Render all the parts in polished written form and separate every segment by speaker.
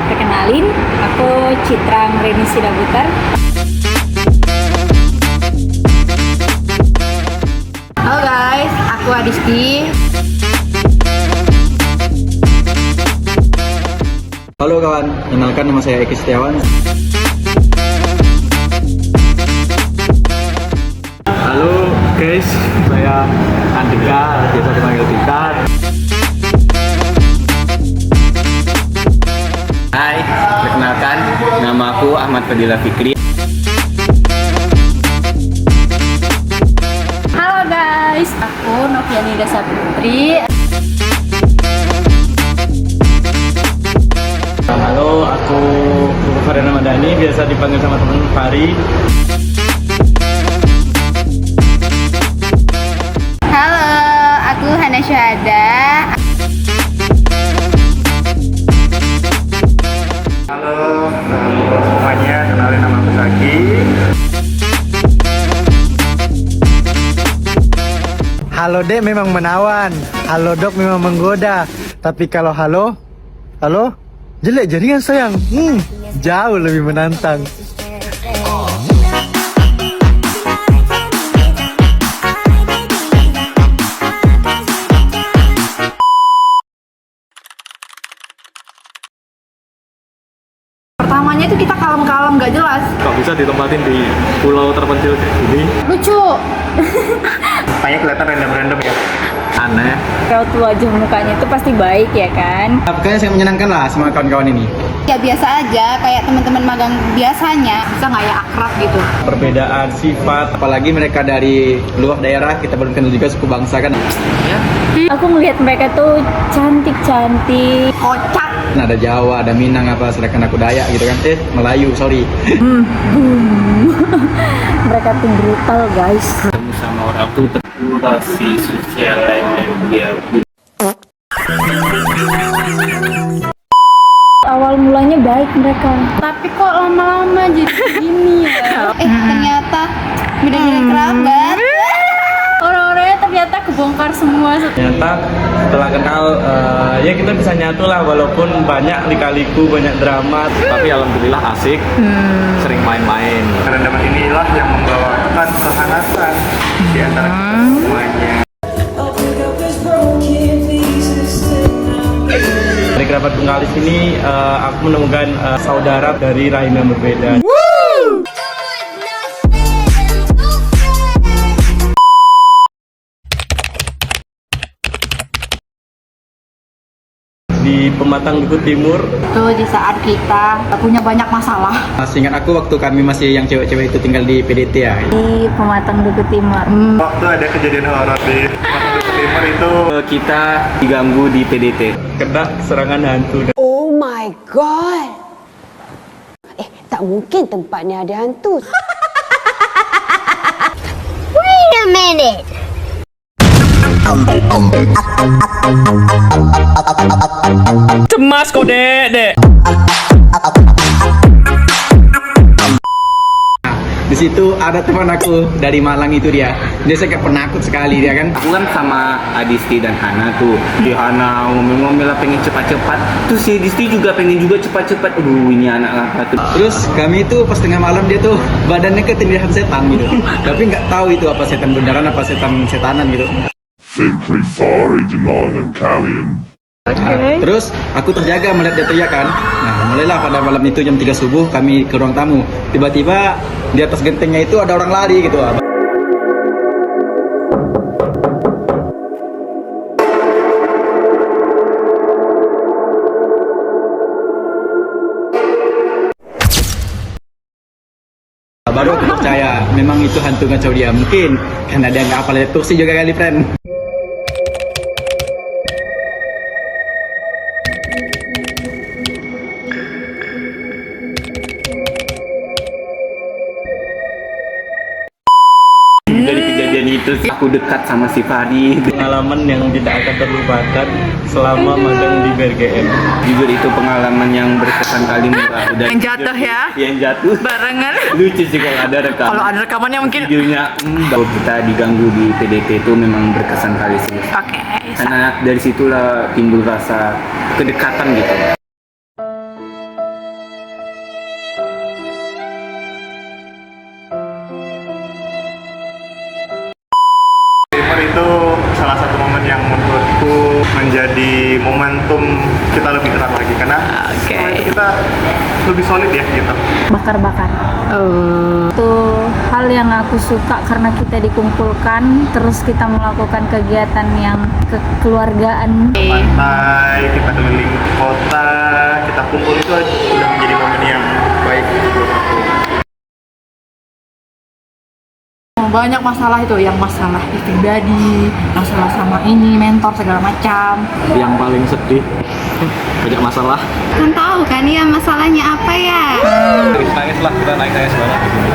Speaker 1: Perkenalin, aku Citra Ngrini Sidabutar.
Speaker 2: Halo guys, aku Adisti.
Speaker 3: Halo kawan, kenalkan nama saya Eki Setiawan.
Speaker 4: Halo guys, saya Andika, biasa dipanggil Titar.
Speaker 5: Hai, perkenalkan, nama aku Ahmad Fadila Fikri.
Speaker 1: Halo guys, aku Noviani Dasa Putri.
Speaker 4: Halo, aku Farhan Ramadhani, biasa dipanggil sama teman Fari.
Speaker 2: Halo, aku Hana Syahada.
Speaker 4: Halo semuanya, kenalin nama aku Zaki.
Speaker 6: Halo dek memang menawan, halo dok memang menggoda. Tapi kalau halo jelek jaringan sayang, jauh lebih menantang.
Speaker 2: Pertamanya itu kita kalem-kalem gak jelas.
Speaker 4: Kok bisa ditempatin di pulau terpencil kayak gini?
Speaker 2: Lucu.
Speaker 4: Kayaknya kelihatan random-random ya. Aneh.
Speaker 1: Kalau tuh wajah mukanya itu pasti baik ya kan?
Speaker 3: Pokoknya sangat menyenangkan lah sama kawan-kawan ini.
Speaker 2: Ya biasa aja, kayak teman-teman magang biasanya. Bisa nggak ya akrab gitu?
Speaker 3: Perbedaan sifat, apalagi mereka dari luar daerah, kita belum kenal juga suku bangsa kan.
Speaker 1: Aku melihat mereka tuh cantik-cantik.
Speaker 2: Kocak.
Speaker 3: Nah, ada Jawa, ada Minang apa, sedangkan aku Dayak gitu kan. Melayu, sorry.
Speaker 1: Mereka tuh brutal guys.
Speaker 5: Ketemu sama orang tuh terkurasi sosial media.
Speaker 1: Awal mulanya baik mereka.
Speaker 2: Tapi kok lama-lama jadi gini ya? Ternyata beda-beda kerabat.
Speaker 1: Orang-orangnya ternyata kebongkar semua.
Speaker 4: Ternyata setelah kenal, ya kita bisa nyatu lah walaupun banyak lika-liku, banyak drama. Tapi alhamdulillah asik, sering main-main. Kerendaman inilah yang membawakan kehangatan di antara kita semuanya. Dari kerabat Bengkalis ini, aku menemukan saudara dari rahim yang berbeda. Di Pematang Dukuh Timur.
Speaker 2: Tuh di saat kita punya banyak masalah.
Speaker 3: Seingat aku waktu kami masih yang cewek-cewek itu tinggal di PDT ya.
Speaker 1: Di Pematang Dukuh Timur.
Speaker 4: Waktu ada kejadian horor di Pematang Dukuh Timur itu,
Speaker 5: Kita diganggu di PDT.
Speaker 4: kena serangan hantu.
Speaker 7: Oh my god. Tak mungkin tempatnya ada hantu.
Speaker 8: Wait a minute.
Speaker 5: Cemas kok, Dek.
Speaker 3: Di situ ada teman aku dari Malang itu dia kayak penakut sekali dia kan.
Speaker 5: Aku kan sama Adisti dan Hana tuh. Si Hana ngomel-ngomel lah pengen cepat-cepat. Terus si Adisti juga pengen juga cepat-cepat. Aduh, ini anak apa tuh?
Speaker 3: Terus kami itu pas tengah malam dia tuh badannya ketindihan setan gitu. Tapi nggak tahu itu apa setan beneran apa setanan gitu. Terus aku terjaga melihat dia teriak kan. Nah mulailah pada malam itu jam 3 subuh kami ke ruang tamu. Tiba-tiba di atas gentengnya itu ada orang lari gitu. Baru aku percaya memang itu hantu ngacau dia. Mungkin karena dia nggak hafal Tursi juga kali friend.
Speaker 5: Terus aku dekat sama si Fahri.
Speaker 4: Pengalaman yang tidak akan terlupakan selama magang di BRGM.
Speaker 5: Jujur itu pengalaman yang berkesan kali Mira.
Speaker 9: Yang jatuh ya?
Speaker 5: Yang jatuh.
Speaker 9: Barengan.
Speaker 5: Lucu sih kalau ada rekaman.
Speaker 9: Kalau ada rekamannya mungkin.
Speaker 5: Videonya bahwa kita diganggu di PDT itu memang berkesan kali sih.
Speaker 9: Oke.
Speaker 5: Karena dari situlah timbul rasa kedekatan gitu.
Speaker 4: Itu salah satu momen yang menurutku menjadi momentum kita lebih erat lagi karena setelah itu kita lebih solid ya gitu.
Speaker 1: Bakar-bakar. Itu hal yang aku suka karena kita dikumpulkan, terus kita melakukan kegiatan yang kekeluargaan.
Speaker 4: Pantai, kita keliling kota, kita kumpul itu sudah menjadi momen yang baik buat aku.
Speaker 2: Banyak masalah itu, yang masalah pribadi, masalah sama ini, mentor segala macam.
Speaker 3: Yang paling sedih, banyak masalah.
Speaker 2: Kan tahu kan ya masalahnya apa ya?
Speaker 3: Nangis lah, kita nangis banget di sini.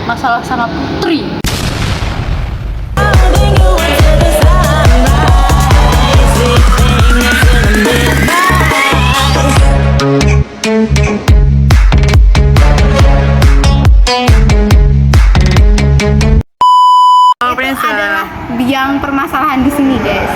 Speaker 1: Masalah sama Putri.
Speaker 2: Adalah biang permasalahan di sini, guys.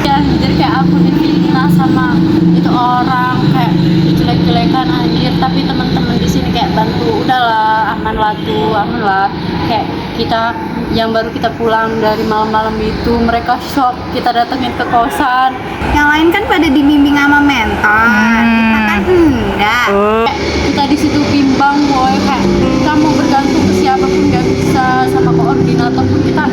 Speaker 1: Ya, jadi kayak aku difitnah sama itu orang, kayak jelek-jelekan anjir, tapi teman-teman di sini kayak bantu, udahlah aman lah, kayak kita yang baru kita pulang dari malam-malam itu mereka shock kita datengin ke kosan.
Speaker 2: Yang lain kan pada dibimbing sama mentor, kita kan enggak.
Speaker 1: Kayak kita di situ bimbang boy, kayak kita mau bergantung ke siapapun nggak bisa, sama koordinator pun kita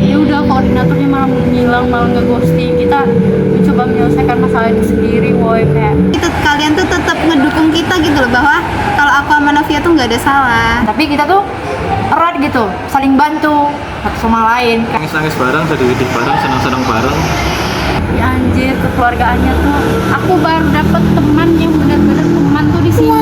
Speaker 1: ya udah koordinatornya malah menghilang, malah ngeghosting. Kita mencoba menyelesaikan masalah itu sendiri boy, kayak
Speaker 2: Itu kalian tuh tetap ngedukung kita gitu loh, bahwa kalau aku sama Novia tuh nggak ada salah.
Speaker 9: Tapi kita tuh erat gitu, saling bantu satu sama lain.
Speaker 3: Nangis-nangis bareng, sedih-sedih bareng, senang-senang bareng.
Speaker 1: ya anjir, kekeluargaannya tuh aku baru dapet teman yang benar-benar teman tuh di sini.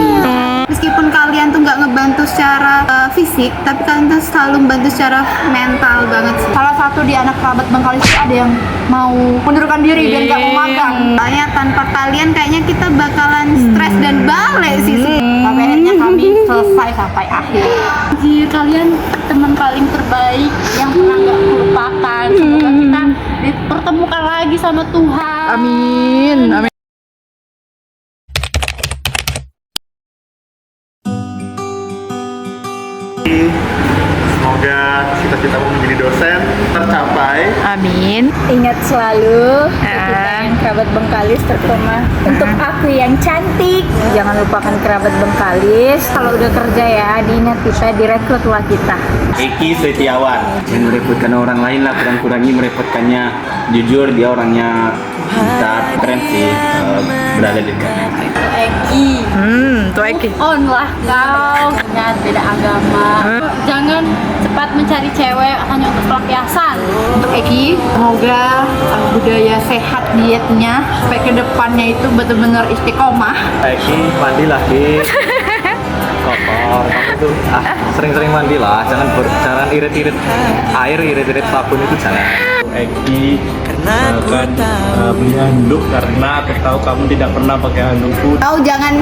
Speaker 2: Meskipun kalian tuh nggak ngebantu secara fisik, tapi kalian tuh selalu membantu secara mental banget sih.
Speaker 9: Salah satu di anak kerabat Bengkalis itu ada yang mau mundurkan diri dan nggak mau magang.
Speaker 2: Soalnya tanpa kalian kayaknya kita bakalan stres dan balik sih.
Speaker 9: Tapi akhirnya kami selesai sampai akhir.
Speaker 1: Anjir, kalian teman paling terbaik yang pernah gak lupakan. Semoga kita dipertemukan lagi sama Tuhan.
Speaker 9: Amin. Amin.
Speaker 4: Semoga cita-citamu menjadi dosen tercapai.
Speaker 9: Amin.
Speaker 1: Ingat selalu kita yang kerabat Bengkalis, terutama untuk aku yang cantik. Jangan lupakan kerabat Bengkalis. Kalau udah kerja ya, diingat kita, direkrutlah kita.
Speaker 5: Eki Setiawan yang merepotkan orang lain lah, kurang-kurangi merepotkannya. Jujur dia orangnya pintar, keren sih, berada di dekat.
Speaker 1: Eki,
Speaker 9: Tuh Eki.
Speaker 1: on lah kau. Ingat, beda agama. Jangan cepat mencari cewek hanya untuk pelampiasan.
Speaker 9: Untuk Eki, semoga budaya sehat dietnya sampai ke depannya itu betul-benar istiqomah.
Speaker 3: Eki, mandilah Ki. Kotor, kamu tuh sering-sering mandilah, jangan irit-irit air, irit-irit sabun itu jangan.
Speaker 4: Eki akan beli handuk karena aku tahu kamu tidak pernah pakai handuk.
Speaker 2: Tahu jangan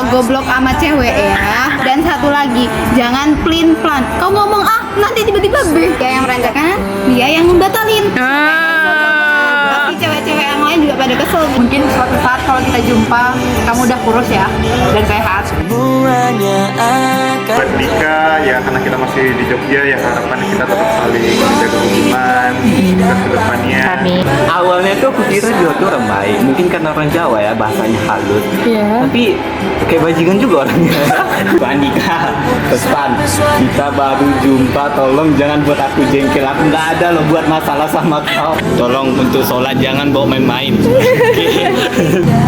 Speaker 2: goblok sama cewek ya. Dan satu lagi, jangan plin plan. Kau ngomong A, nanti tiba-tiba B. Dia yang merancangkan, dia yang membatalin. Tapi cewek-cewek yang lain juga pada kesel.
Speaker 9: Mungkin suatu saat kalau kita jumpa, kamu udah kurus ya dan sehat.
Speaker 4: Buat Dika ya, karena kita masih di Jogja ya, harapannya kita tetap saling menjaga hubungan sukses ke depannya.
Speaker 5: Awalnya tuh aku kira dia tuh orang baik, mungkin karena orang Jawa ya bahasanya halus. Tapi kayak bajingan juga orangnya. Bu Andika, pesan kita baru jumpa, tolong jangan buat aku jengkel. Aku nggak ada loh buat masalah sama kau. Tolong untuk sholat jangan bawa main-main.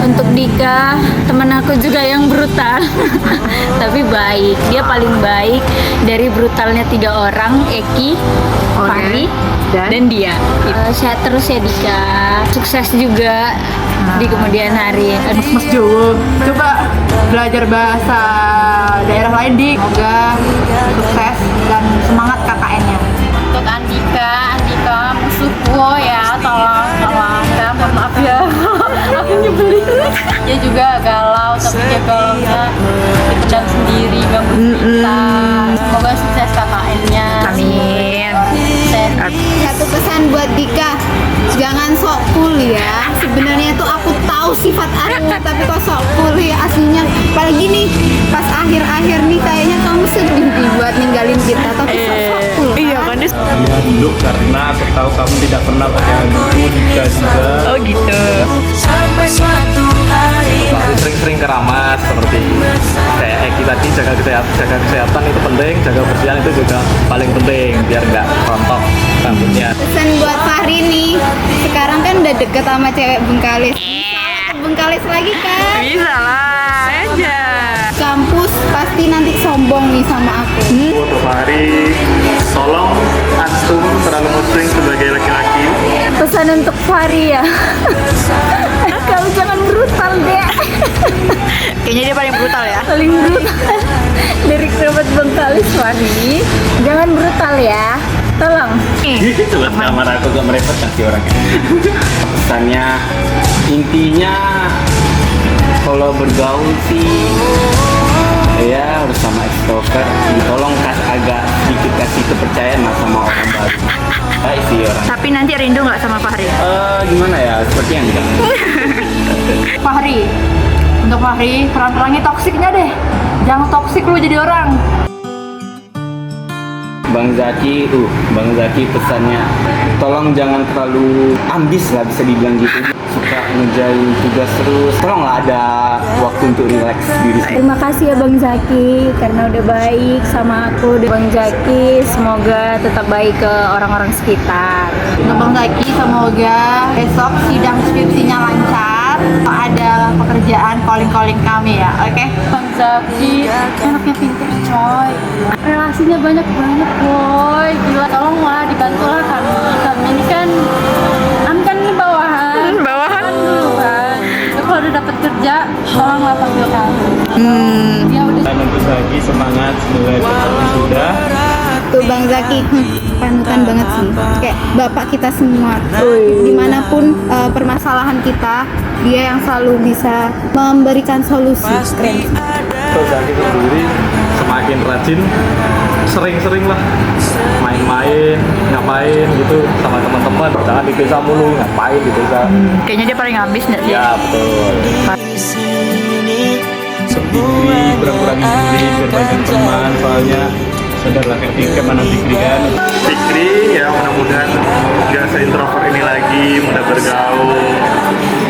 Speaker 1: Untuk Dika, teman aku juga yang brutal. Tapi baik, dia paling baik dari brutalnya 3 orang, Eki, Fahri, dan dia. Sehat terus ya Dika, sukses juga di kemudian hari.
Speaker 9: Mas Jowo, coba belajar bahasa daerah lain di. Semoga sukses dan semangat KKN-nya.
Speaker 1: Untuk Andika,
Speaker 9: Dia juga galau, tapi dia galaunya dipendam sendiri, ganggu kita. Semoga sukses KKN-nya.
Speaker 1: Amin.
Speaker 9: Sukses.
Speaker 2: Satu pesan buat Dika, jangan sok cool ya. Sebenarnya tuh aku tahu sifat aku, tapi kok sok cool ya aslinya. Apalagi nih pas akhir-akhir nih kayaknya kamu sedih nih buat ninggalin kita, tapi sok cool.
Speaker 1: Iya kan?
Speaker 4: Ya dulu karena aku tahu kamu tidak pernah pakai handphone juga.
Speaker 1: Oh gitu.
Speaker 4: Lalu sering-sering keramas seperti kayak Eki tadi, jaga kesehatan itu penting, jaga kebersihan itu juga paling penting biar nggak rontok rambutnya.
Speaker 2: Pesan buat Fahri nih, sekarang kan udah deket sama cewek Bengkalis. Bisa ke Bengkalis lagi kan?
Speaker 1: Bisa lah aja.
Speaker 2: Kampus pasti nanti sombong nih sama aku.
Speaker 4: Untuk Fahri, tolong antum terlalu muslim sebagai laki-laki.
Speaker 1: Pesan untuk Fahri ya. Kau jangan brutal deh. Kayaknya dia paling brutal ya. Paling brutal. Dari kerabat Bengkalis Fahri, jangan brutal ya. Tolong.
Speaker 5: Itu lah kamar aku gak merepotkan sih orangnya. Pesannya intinya kalau bergaul sih ya harus sama extrovert. Tolong agak sedikit kasih kepercayaan lah sama orang baru. Baik sih orang.
Speaker 1: Tapi nanti rindu nggak sama Fahri?
Speaker 5: Gimana ya? Sepertinya enggak.
Speaker 9: Fahri, untuk Fahri, perang-perangi toksiknya deh. Jangan toksik lu jadi orang.
Speaker 5: Bang Zaki pesannya tolong jangan terlalu ambis lah, bisa dibilang gitu. Suka ngerjain tugas terus. Tolonglah ada waktu untuk relax diri sendiri.
Speaker 1: Terima kasih ya Bang Zaki karena udah baik sama aku. Bang Zaki semoga tetap baik ke orang-orang sekitar.
Speaker 9: Untuk Bang Zaki, semoga besok sidang skripsinya lancar. Kalau ada pekerjaan, calling kami ya, oke? Bang Zaki, anaknya pintar coy. Relasinya banyak banget boy. Gila, tolonglah dibantulah kami. Kami ini kan ini bawahan. Bawahan dulu kan. Kalau udah dapat kerja, tolonglah panggil kami. Ya udah.
Speaker 4: Untuk Zaki semangat, semoga cepat sudah.
Speaker 2: Tuh Bang Zaki, panutan banget sih. Kayak bapak kita semua. Dimanapun permasalahan kita, dia yang selalu bisa memberikan solusi. Keren.
Speaker 4: Untuk Zaki sendiri semakin rajin, sering-sering lah main-main, ngapain gitu sama teman-teman. Jangan di desa mulu, ngapain di desa.
Speaker 1: Kayaknya dia paling habis nggak sih?
Speaker 4: Ya betul. Diri, berkurangin diri, biar banyak teman, soalnya sadarlah ketika mana Fikri kan. Fikri ya mudah-mudahan gak se-introvert ini lagi, mudah bergaul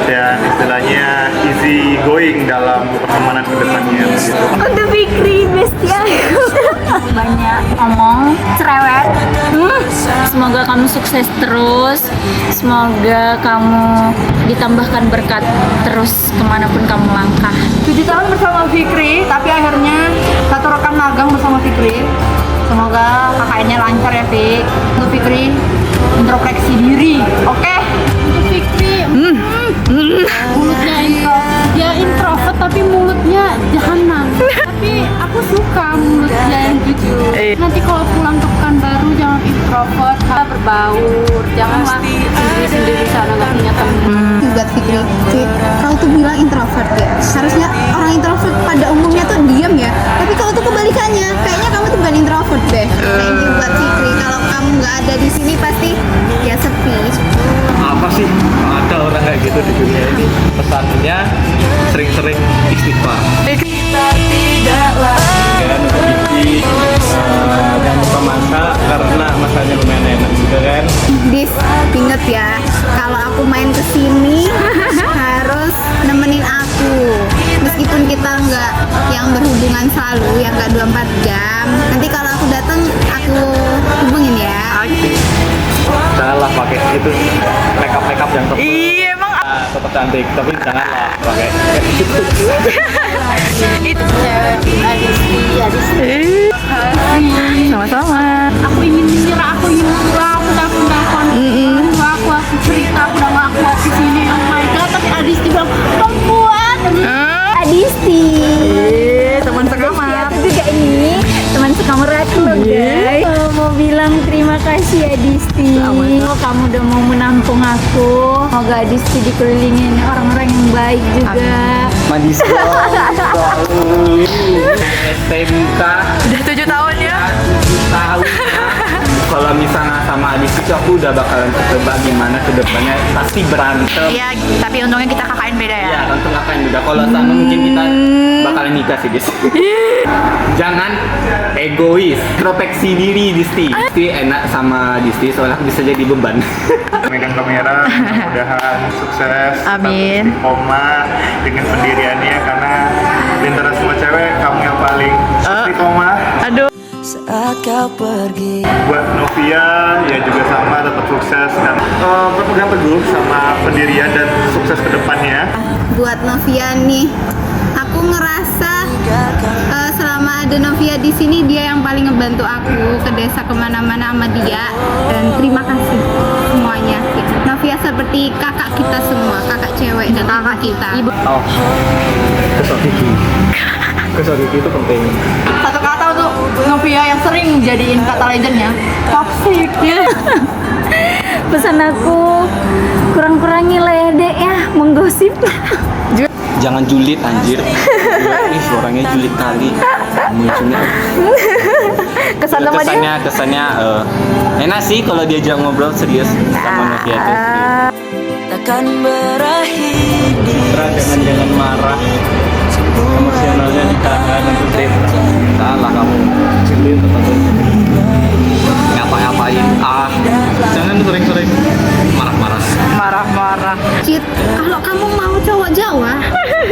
Speaker 4: dan istilahnya easy going dalam pertemanan kedepannya gitu.
Speaker 1: Untuk Fikri bestia. Banyak ngomong, cerewet. Semoga kamu sukses terus. Semoga kamu ditambahkan berkat terus kemanapun kamu langkah.
Speaker 9: 7 tahun bersama Fikri, tapi akhirnya satu rekan magang bersama Fikri. Semoga KKN-nya lancar ya, Fik. Untuk Fikri, introspeksi diri, oke? Untuk Fikri, mulutnya dia introvert tapi mulutnya jahanam. Tapi aku suka mulutnya yang jujur. Nanti kalau pulang ke Pekanbaru jangan introvert, berbaur, janganlah sendiri-sendiri sana nggak punya teman.
Speaker 2: Buat Fikri, kau tuh bilang introvert ya. Harusnya orang introvert pada umumnya tuh diam ya. Tapi kau tuh kebalikannya. Kayaknya kamu tuh bukan introvert deh. Thank you buat Fikri. Kalau kamu nggak ada di sini pasti ya sepi.
Speaker 4: Apa sih ada orang kayak gitu di dunia ini? Pesannya sering-sering istighfar. Kan Fikri jangan lupa masak karena masaknya lumayan enak juga kan.
Speaker 2: Dis, inget ya, kalau aku main kesini harus nemenin aku. Meskipun kita nggak yang berhubungan selalu, yang nggak 24 jam. Nanti kalau aku datang, aku hubungin ya.
Speaker 4: Janganlah pakai itu makeup yang tebal. Iya emang tetap cantik, tapi janganlah pakai gitu.
Speaker 1: Sama-sama.
Speaker 9: Aku ingin menyerah, aku ingin pulang, aku telepon aku cerita, aku udah gak kuat di sini. Oh my god, tapi Adisti bilang perempuan.
Speaker 1: Adisti. Teman sekamar. Aku juga ini teman sekamar aku loh guys. Mau bilang terima kasih ya Disti. Kamu udah mau menampung aku. Semoga Disti dikelilingin orang-orang yang baik juga.
Speaker 5: Manis SMK
Speaker 9: Udah 7 tahun ya.
Speaker 5: 7 tahun. Kalau misalnya sama Adis itu aku udah bakalan ketebak gimana ke depannya, pasti berantem.
Speaker 9: Iya, tapi untungnya kita KKN beda ya.
Speaker 5: Iya, untuk apa yang udah. Kalau sama mungkin kita bakalan nikah sih, Dis. Jangan egois, introspeksi diri, Disti. Disti enak sama Disti, soalnya aku bisa jadi beban.
Speaker 4: Megang kamera, mudah-mudahan sukses.
Speaker 9: Amin.
Speaker 4: Koma dengan pendiriannya, karena di antara semua cewek kamu yang paling istiqomah.
Speaker 9: Aduh.
Speaker 10: Saat kau pergi.
Speaker 4: Buat Novia ya juga sama, tetap sukses dan berpegang teguh sama pendirian dan sukses ke depannya.
Speaker 2: Buat Novia nih, aku ngerasa selama ada Novia di sini dia yang paling ngebantu aku ke desa kemana-mana sama dia, dan terima kasih semuanya. Novia seperti kakak kita semua, kakak cewek dan kakak kita.
Speaker 5: Oh, kesal gigi itu penting.
Speaker 9: Satu kata untuk Novia yang sering jadiin kata legendnya, toxic.
Speaker 1: Pesan aku, kurang-kurangi lah ya dek ya menggosip.
Speaker 5: Jangan julid anjir. Ih, orangnya julid kali. Munculnya. Kesannya enak sih kalau diajak ngobrol serius sama Novia tuh.
Speaker 10: Takkan berakhir di
Speaker 5: Jangan marah. Emosionalnya ditahan untuk trip. Salah kamu. Julid tetap. Ngapa-ngapain? Jangan sering-sering marah-marah.
Speaker 2: Cit, kalau kamu mau cowok Jawa,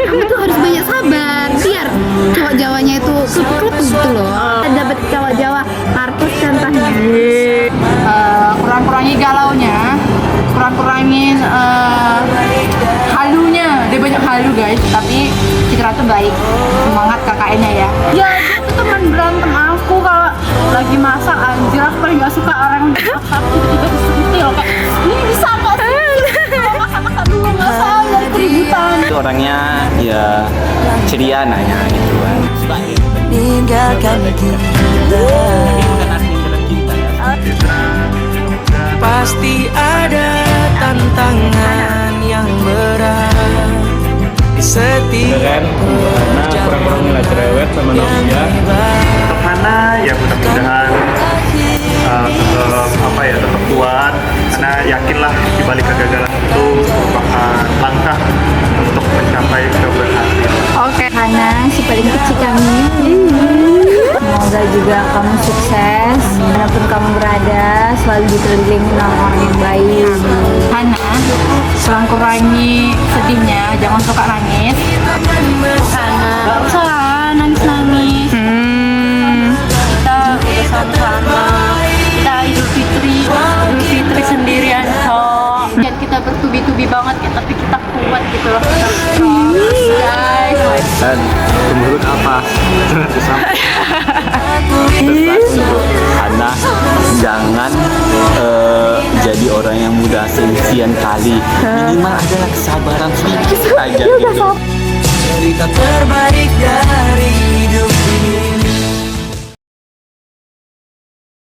Speaker 2: kamu tuh harus banyak sabar biar cowok Jawanya itu klub gitu loh. Dapat cowok Jawa, Markus contohnya.
Speaker 9: Kurang-kurangi galaunya, kurang-kurangin halunya. Dia banyak halu guys, tapi Citra tuh baik. Semangat KKN-nya ya. Ya itu teman berantem aku kalau lagi masak, anjir aku paling gak suka orang yang masak tiba-tiba disentil kayak ini bisa gak sih? Masak dulu gak salah keributan.
Speaker 5: Itu orangnya ya ceria nanya gitu kan.
Speaker 10: meninggalkan kita. Pasti ada tantangan yang berat di setiap
Speaker 4: kurang-kurang nilai cerewet sama Novia. Untuk Hana ya mudah-mudahan tetap kuat, karena yakinlah di balik kegagalan itu merupakan langkah untuk mencapai keberhasilan.
Speaker 1: Oke, Hana, si paling kecil kami. Semoga juga kamu sukses, dimanapun kamu berada, selalu dikelilingi orang-orang yang baik.
Speaker 9: Hana, kurang-kurangi sedihnya, jangan suka nangis. Hana, gak usah nangis-nangis. Kita udah sama-sama, kita Idul Fitri sendirian kok. Dan kita bertubi-tubi banget ya, tapi kita kuat gitu loh. Guys,
Speaker 5: Dan menurut apa? Hana, jangan jadi orang yang mudah sensian kali. Minimal adalah kesabaran sedikit aja gitu.
Speaker 10: cerita terbaik dari hidup